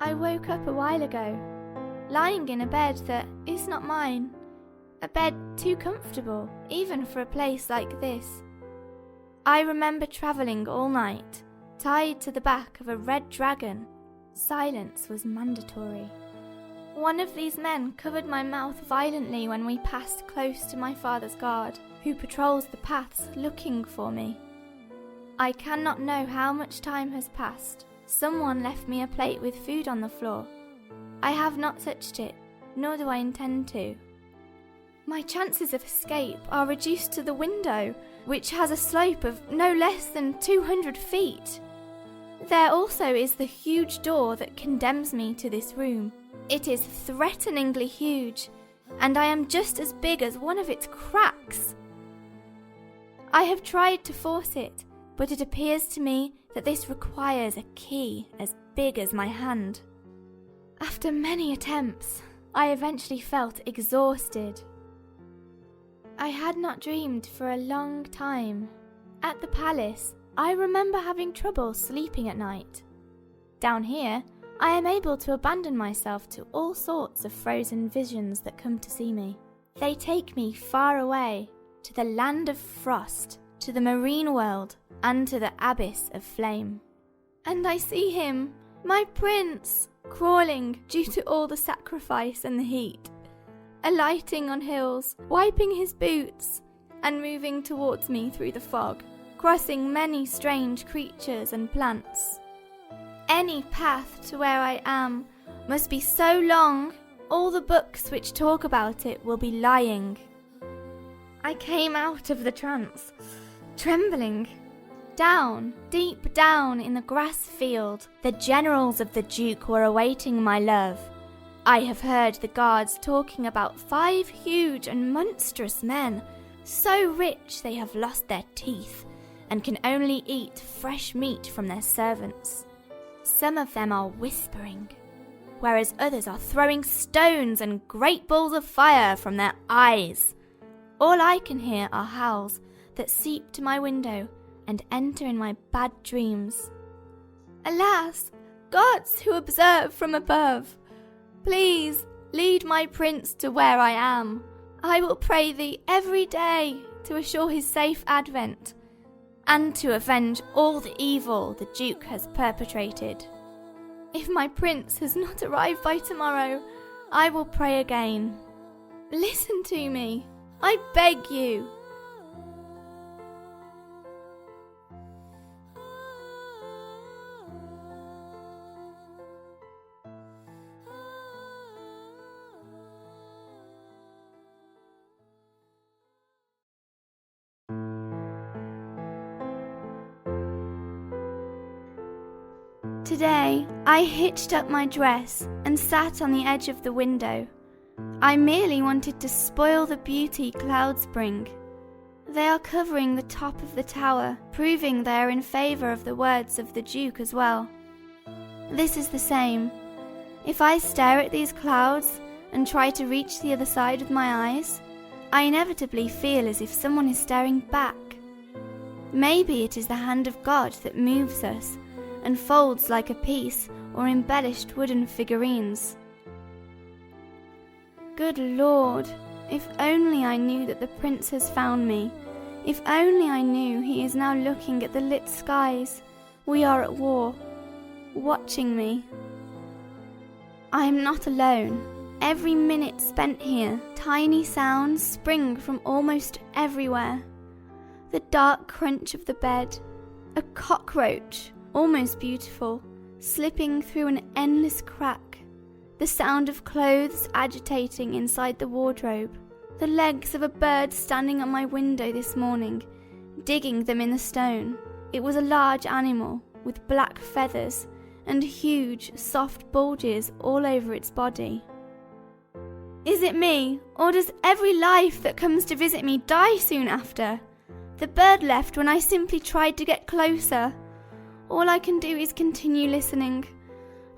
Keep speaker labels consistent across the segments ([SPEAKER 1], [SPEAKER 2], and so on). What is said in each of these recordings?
[SPEAKER 1] I woke up a while ago, lying in a bed that is not mine, a bed too comfortable, even for a place like this. I remember travelling all night, tied to the back of a red dragon. Silence was mandatory. One of these men covered my mouth violently when we passed close to my father's guard, who patrols the paths looking for me. I cannot know how much time has passed. Someone left me a plate with food on the floor. I have not touched it, nor do I intend to. My chances of escape are reduced to the window, which has a slope of no less than 200 feet. There also is the huge door that condemns me to this room. It is threateningly huge, and I am just as big as one of its cracks. I have tried to force it, but it appears to me that this requires a key as big as my hand. After many attempts, I eventually felt exhausted. I had not dreamed for a long time. At the palace, I remember having trouble sleeping at night. Down here, I am able to abandon myself to all sorts of frozen visions that come to see me. They take me far away, to the land of frost, to the marine world, and to the abyss of flame. And I see him, my prince, crawling due to all the sacrifice and the heat, alighting on hills, wiping his boots, and moving towards me through the fog, crossing many strange creatures and plants. Any path to where I am must be so long, all the books which talk about it will be lying. I came out of the trance, trembling. Down, deep down in the grass field, the generals of the Duke were awaiting my love. I have heard the guards talking about 5 huge and monstrous men, so rich they have lost their teeth and can only eat fresh meat from their servants. Some of them are whispering, whereas others are throwing stones and great balls of fire from their eyes. All I can hear are howls that seep to my window and enter in my bad dreams. Alas, gods who observe from above, please lead my prince to where I am. I will pray thee every day to assure his safe advent, and to avenge all the evil the Duke has perpetrated. If my prince has not arrived by tomorrow, I will pray again. Listen to me, I beg you. Today, I hitched up my dress and sat on the edge of the window. I merely wanted to spoil the beauty clouds bring. They are covering the top of the tower, proving they are in favour of the words of the Duke as well. This is the same. If I stare at these clouds and try to reach the other side with my eyes, I inevitably feel as if someone is staring back. Maybe it is the hand of God that moves us and folds like a piece or embellished wooden figurines. Good Lord, if only I knew that the prince has found me. If only I knew he is now looking at the lit skies. We are at war, watching me. I am not alone. Every minute spent here, tiny sounds spring from almost everywhere. The dark crunch of the bed, a cockroach, almost beautiful, slipping through an endless crack, the sound of clothes agitating inside the wardrobe, the legs of a bird standing at my window this morning, digging them in the stone. It was a large animal with black feathers and huge, soft bulges all over its body. Is it me, or does every life that comes to visit me die soon after? The bird left when I simply tried to get closer. All I can do is continue listening.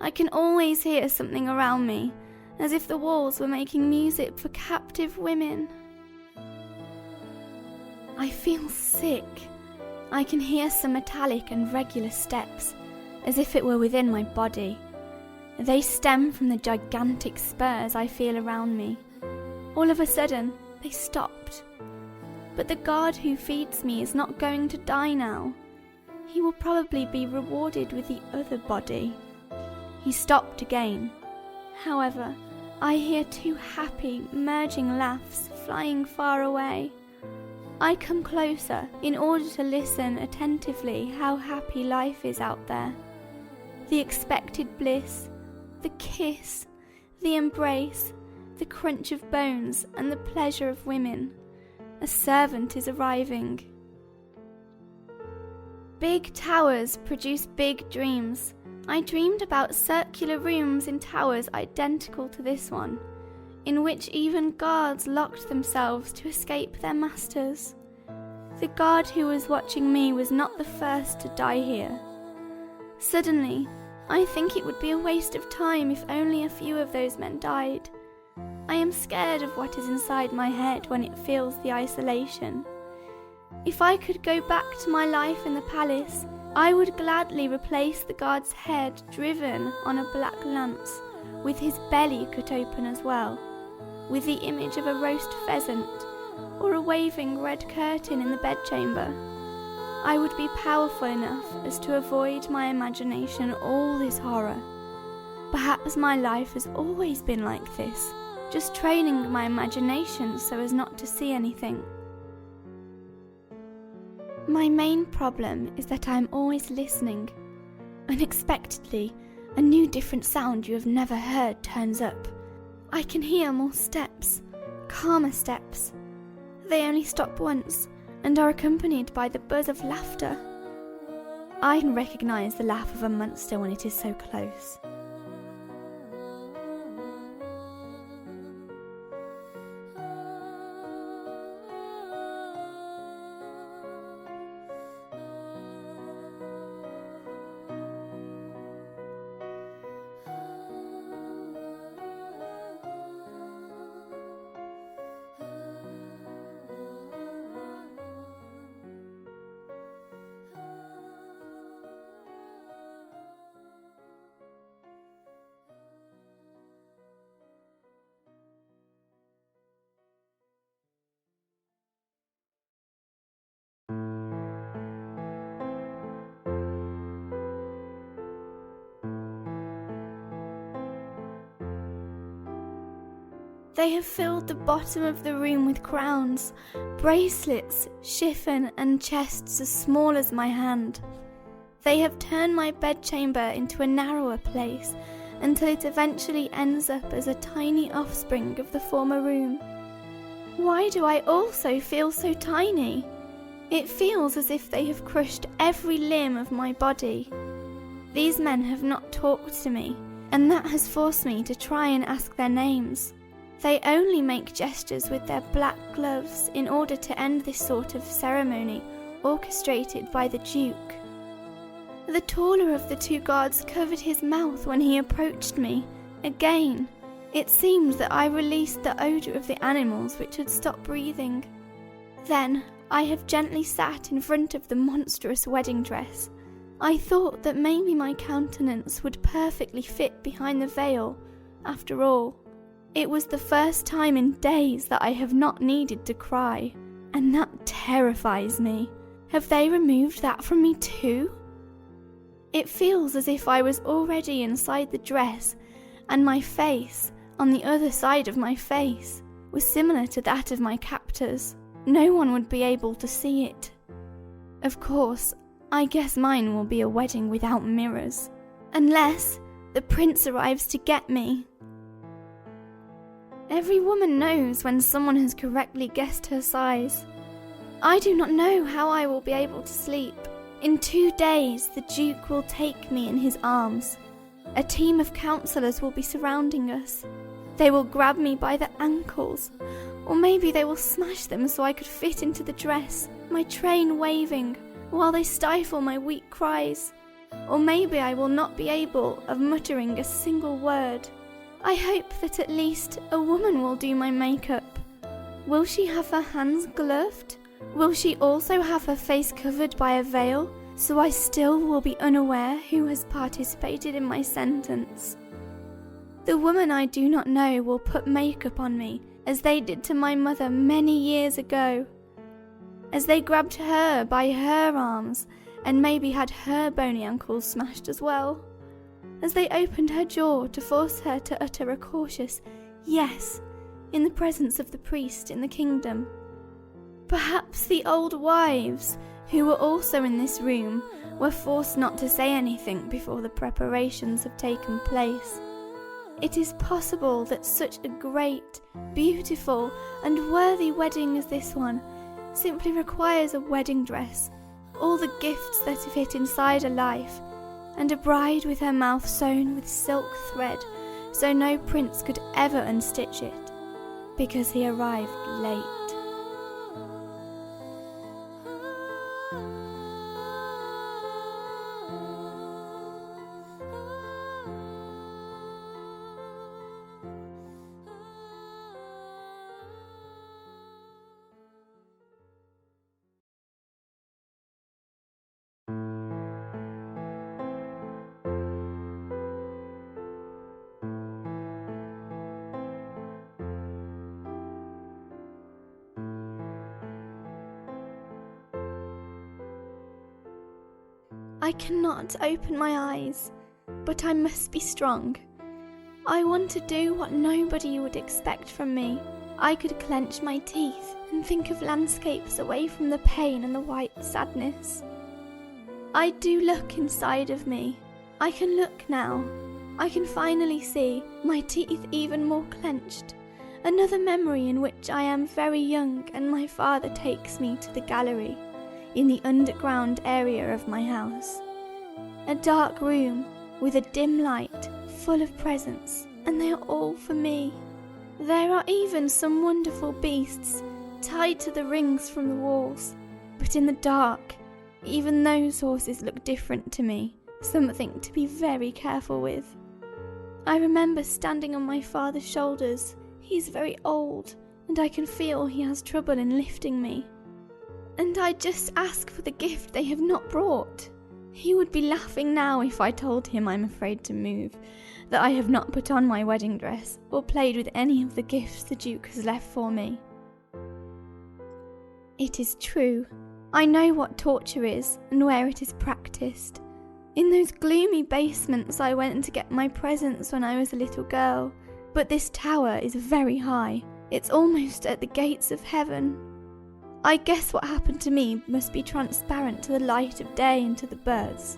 [SPEAKER 1] I can always hear something around me, as if the walls were making music for captive women. I feel sick. I can hear some metallic and regular steps, as if it were within my body. They stem from the gigantic spurs I feel around me. All of a sudden, they stopped. But the guard who feeds me is not going to die now. He will probably be rewarded with the other body. He stopped again. However, I hear two happy, merging laughs flying far away. I come closer in order to listen attentively how happy life is out there. The expected bliss, the kiss, the embrace, the crunch of bones and the pleasure of women. A servant is arriving. Big towers produce big dreams. I dreamed about circular rooms in towers identical to this one, in which even guards locked themselves to escape their masters. The guard who was watching me was not the first to die here. Suddenly, I think it would be a waste of time if only a few of those men died. I am scared of what is inside my head when it feels the isolation. If I could go back to my life in the palace, I would gladly replace the guard's head driven on a black lance, with his belly cut open as well, with the image of a roast pheasant, or a waving red curtain in the bedchamber. I would be powerful enough as to avoid my imagination all this horror. Perhaps my life has always been like this, just training my imagination so as not to see anything. My main problem is that I am always listening. Unexpectedly, a new different sound you have never heard turns up. I can hear more steps, calmer steps. They only stop once and are accompanied by the buzz of laughter. I can recognise the laugh of a monster when it is so close. They have filled the bottom of the room with crowns, bracelets, chiffon and chests as small as my hand. They have turned my bedchamber into a narrower place until it eventually ends up as a tiny offspring of the former room. Why do I also feel so tiny? It feels as if they have crushed every limb of my body. These men have not talked to me, and that has forced me to try and ask their names. They only make gestures with their black gloves in order to end this sort of ceremony orchestrated by the Duke. The taller of the two guards covered his mouth when he approached me. Again, it seemed that I released the odour of the animals which had stopped breathing. Then I have gently sat in front of the monstrous wedding dress. I thought that maybe my countenance would perfectly fit behind the veil. After all, it was the first time in days that I have not needed to cry, and that terrifies me. Have they removed that from me too? It feels as if I was already inside the dress, and my face, on the other side of my face, was similar to that of my captors. No one would be able to see it. Of course, I guess mine will be a wedding without mirrors, unless the prince arrives to get me. Every woman knows when someone has correctly guessed her size. I do not know how I will be able to sleep. In 2 days, the Duke will take me in his arms. A team of counsellors will be surrounding us. They will grab me by the ankles, or maybe they will smash them so I could fit into the dress, my train waving, while they stifle my weak cries. Or maybe I will not be able of muttering a single word. I hope that at least a woman will do my makeup. Will she have her hands gloved? Will she also have her face covered by a veil, so I still will be unaware who has participated in my sentence? The woman I do not know will put makeup on me, as they did to my mother many years ago. As they grabbed her by her arms, and maybe had her bony ankles smashed as well. As they opened her jaw to force her to utter a cautious yes in the presence of the priest in the kingdom. Perhaps the old wives, who were also in this room, were forced not to say anything before the preparations have taken place. It is possible that such a great, beautiful, and worthy wedding as this one simply requires a wedding dress, all the gifts that fit inside a life, and a bride with her mouth sewn with silk thread, so no prince could ever unstitch it, because he arrived late. I cannot open my eyes, but I must be strong. I want to do what nobody would expect from me. I could clench my teeth and think of landscapes away from the pain and the white sadness. I do look inside of me. I can look now. I can finally see, my teeth even more clenched. Another memory in which I am very young and my father takes me to the gallery in the underground area of my house. A dark room with a dim light full of presents, and they are all for me. There are even some wonderful beasts tied to the rings from the walls, but in the dark, even those horses look different to me, something to be very careful with. I remember standing on my father's shoulders. He is very old, and I can feel he has trouble in lifting me. And I just ask for the gift they have not brought. He would be laughing now if I told him I'm afraid to move, that I have not put on my wedding dress or played with any of the gifts the Duke has left for me. It is true. I know what torture is and where it is practiced. In those gloomy basements I went to get my presents when I was a little girl, but this tower is very high. It's almost at the gates of heaven. I guess what happened to me must be transparent to the light of day and to the birds.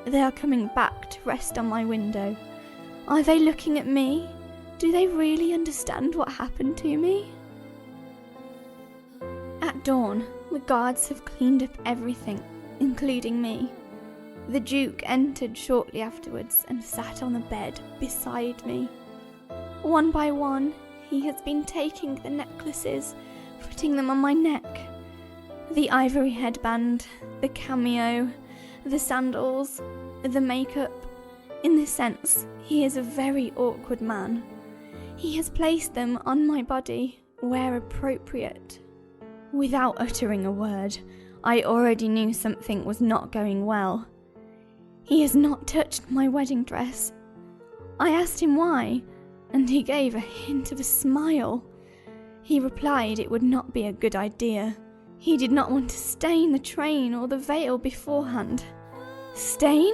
[SPEAKER 1] They are coming back to rest on my window. Are they looking at me? Do they really understand what happened to me? At dawn, the guards have cleaned up everything, including me. The Duke entered shortly afterwards and sat on the bed beside me. One by one, he has been taking the necklaces, putting them on my neck. The ivory headband, the cameo, the sandals, the makeup. In this sense, he is a very awkward man. He has placed them on my body where appropriate. Without uttering a word, I already knew something was not going well. He has not touched my wedding dress. I asked him why, and he gave a hint of a smile. He replied it would not be a good idea. He did not want to stain the train or the veil beforehand. Stain?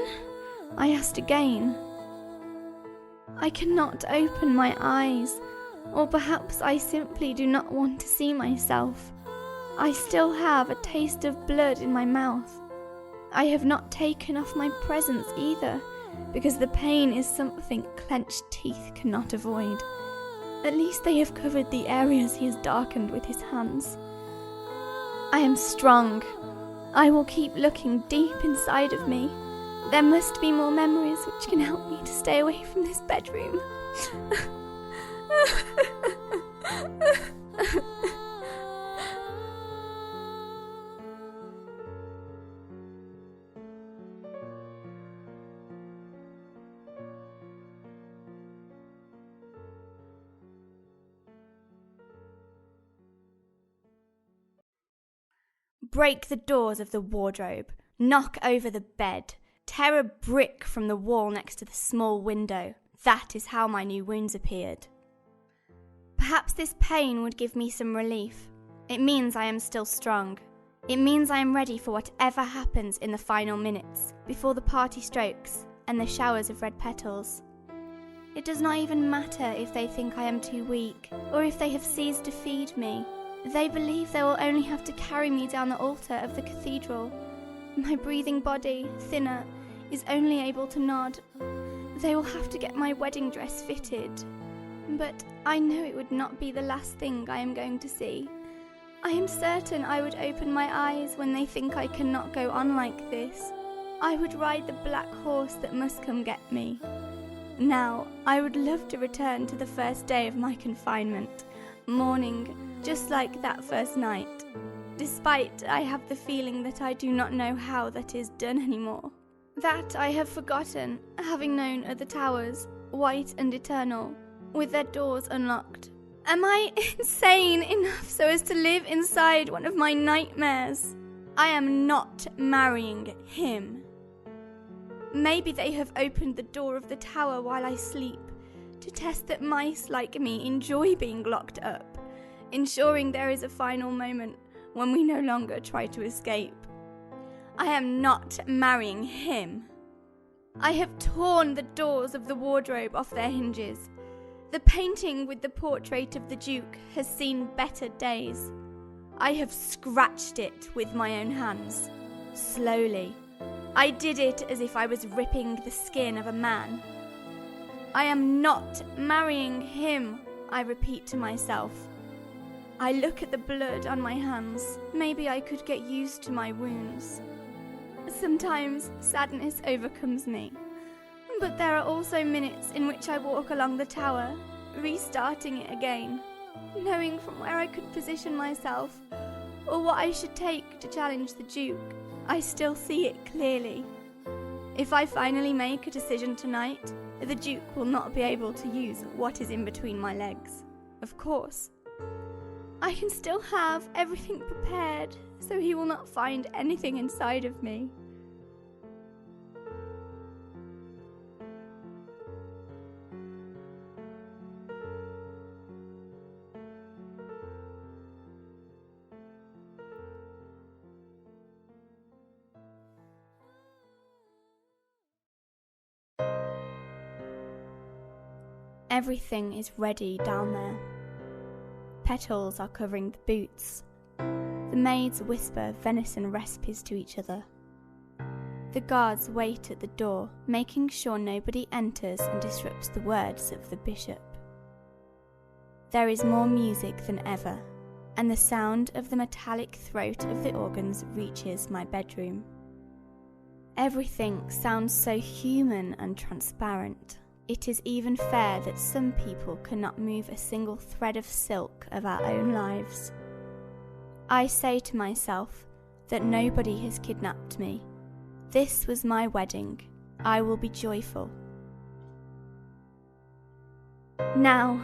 [SPEAKER 1] I asked again. I cannot open my eyes, or perhaps I simply do not want to see myself. I still have a taste of blood in my mouth. I have not taken off my presents either, because the pain is something clenched teeth cannot avoid. At least they have covered the areas he has darkened with his hands. I am strong. I will keep looking deep inside of me. There must be more memories which can help me to stay away from this bedroom. Break the doors of the wardrobe, knock over the bed, tear a brick from the wall next to the small window, That is how my new wounds appeared. Perhaps this pain would give me some relief. It means I am still strong. It means I am ready for whatever happens in the final minutes, before the party strokes and the showers of red petals. It does not even matter if they think I am too weak, or if they have ceased to feed me. They believe they will only have to carry me down the altar of the cathedral. My breathing body, thinner, is only able to nod. They will have to get my wedding dress fitted. But I know it would not be the last thing I am going to see. I am certain I would open my eyes when they think I cannot go on like this. I would ride the black horse that must come get me. Now, I would love to return to the first day of my confinement, mourning just like that first night, despite I have the feeling that I do not know how that is done anymore. That I have forgotten, having known other towers, white and eternal, with their doors unlocked. Am I insane enough so as to live inside one of my nightmares? I am not marrying him. Maybe they have opened the door of the tower while I sleep, to test that mice like me enjoy being locked up, ensuring there is a final moment when we no longer try to escape. I am not marrying him. I have torn the doors of the wardrobe off their hinges. The painting with the portrait of the Duke has seen better days. I have scratched it with my own hands, slowly. I did it as if I was ripping the skin of a man. I am not marrying him, I repeat to myself. I look at the blood on my hands. Maybe I could get used to my wounds. Sometimes sadness overcomes me. But there are also minutes in which I walk along the tower, restarting it again, knowing from where I could position myself, or what I should take to challenge the Duke. I still see it clearly. If I finally make a decision tonight, the Duke will not be able to use what is in between my legs. Of course. I can still have everything prepared, so he will not find anything inside of me. Everything is ready down there. Petals are covering the boots. The maids whisper venison recipes to each other. The guards wait at the door, making sure nobody enters and disrupts the words of the bishop. There is more music than ever, and the sound of the metallic throat of the organs reaches my bedroom. Everything sounds so human and transparent. It is even fair that some people cannot move a single thread of silk of our own lives. I say to myself that nobody has kidnapped me. This was my wedding. I will be joyful. Now,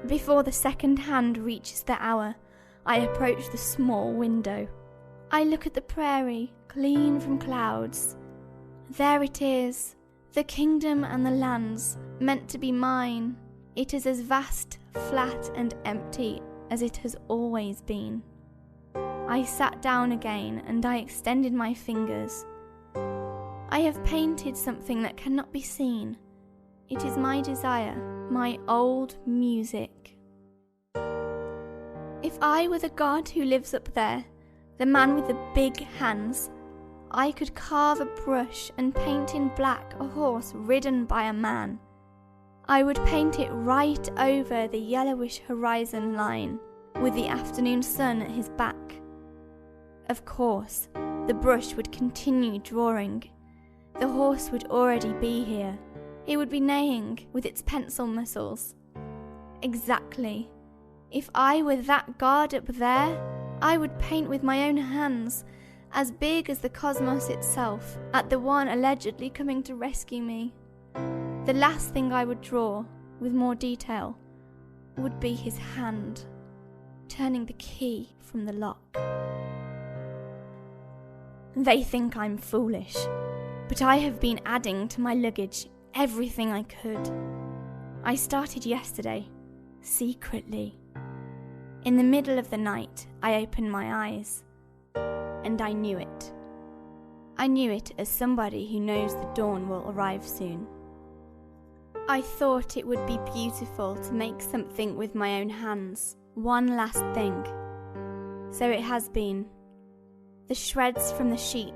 [SPEAKER 1] before the second hand reaches the hour, I approach the small window. I look at the prairie, clean from clouds. There it is. The kingdom and the lands, meant to be mine. It is as vast, flat and empty as it has always been. I sat down again and I extended my fingers. I have painted something that cannot be seen. It is my desire, my old music. If I were the god who lives up there, the man with the big hands, I could carve a brush and paint in black a horse ridden by a man. I would paint it right over the yellowish horizon line, with the afternoon sun at his back. Of course, the brush would continue drawing. The horse would already be here. It would be neighing with its pencil muscles. Exactly. If I were that god up there, I would paint with my own hands, as big as the cosmos itself, at the one allegedly coming to rescue me. The last thing I would draw, with more detail, would be his hand, turning the key from the lock. They think I'm foolish, but I have been adding to my luggage everything I could. I started yesterday, secretly. In the middle of the night, I opened my eyes, and I knew it. I knew it as somebody who knows the dawn will arrive soon. I thought it would be beautiful to make something with my own hands, one last thing. So it has been. The shreds from the sheet,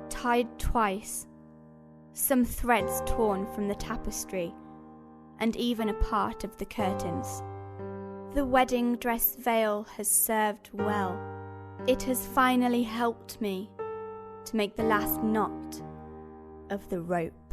[SPEAKER 1] tied twice, some threads torn from the tapestry, and even a part of the curtains. The wedding dress veil has served well. It has finally helped me to make the last knot of the rope.